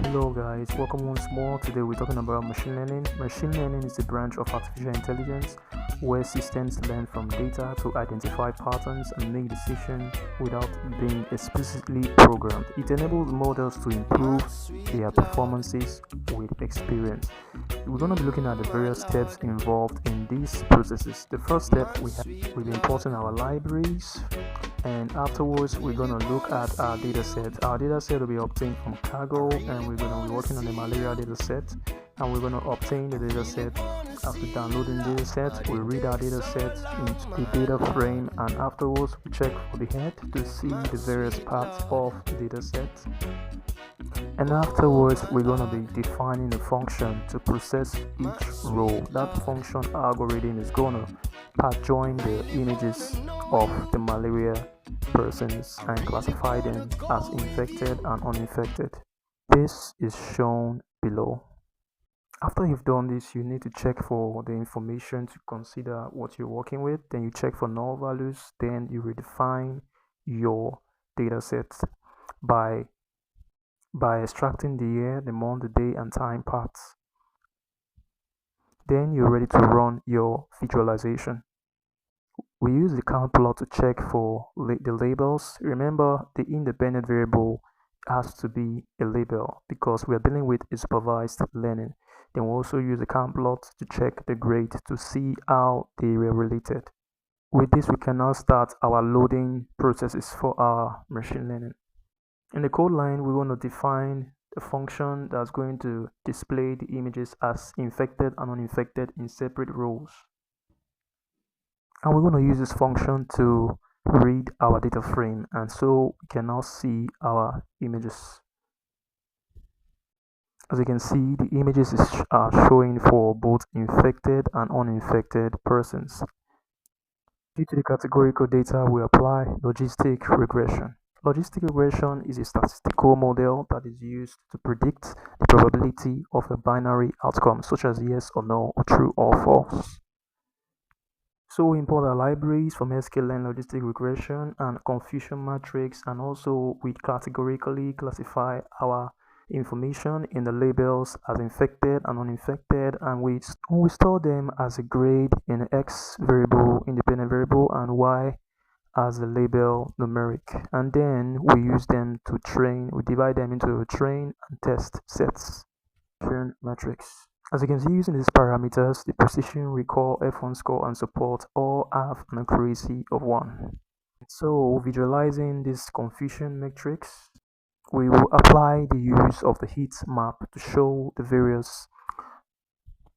Hello guys, welcome once more. Today we're talking about machine learning. Machine learning is a branch of artificial intelligence where systems learn from data to identify patterns and make decisions without being explicitly programmed. It enables models to improve their performances with experience. We're going to be looking at the various steps involved in these processes. The first step we'll be importing our libraries, and afterwards we're going to look at our data set. Our data set will be obtained from Kaggle, and we're going to be working on the malaria data set, and we're going to obtain the data set. After downloading the data set, we read our data set into the data frame, and afterwards we check for the head to see the various parts of the data set. And afterwards we're going to be defining a function to process each row. That function algorithm is going to join the images of the malaria persons and classify them as infected and uninfected. This is shown below. After you've done this, you need to check for the information to consider what you're working with. Then you check for null values. Then you redefine your data set by extracting the year, the month, the day, and time parts. Then you're ready to run your visualization. We use the count plot to check for the labels. Remember, the independent variable has to be a label because we are dealing with a supervised learning. Then we also use the count plot to check the grade to see how they were related. With this, we can now start our loading processes for our machine learning. In the code line, we want to define a function that's going to display the images as infected and uninfected in separate rows. And we're going to use this function to read our data frame, and so we can now see our images. As you can see, the images are showing for both infected and uninfected persons. Due to the categorical data, we apply logistic regression. Logistic regression is a statistical model that is used to predict the probability of a binary outcome, such as yes or no, or true or false. So we import our libraries from sklearn logistic regression and confusion matrix, and also we categorically classify our information in the labels as infected and uninfected, and we store them as a grade in an x variable, independent variable, and y as the label numeric, and then we use them to train. We divide them into train and test sets. Matrix. As you can see, using these parameters, the precision, recall, F1 score, and support all have an accuracy of 1. So visualizing this confusion matrix, we will apply the use of the heat map to show the various.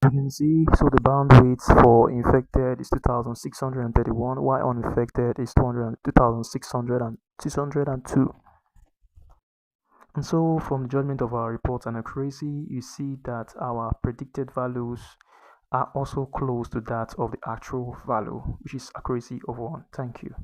You can see, so the bandwidth for infected is 2631, while uninfected is 2600 and 602. And so from the judgment of our report and accuracy, you see that our predicted values are also close to that of the actual value, which is accuracy of 1. Thank you.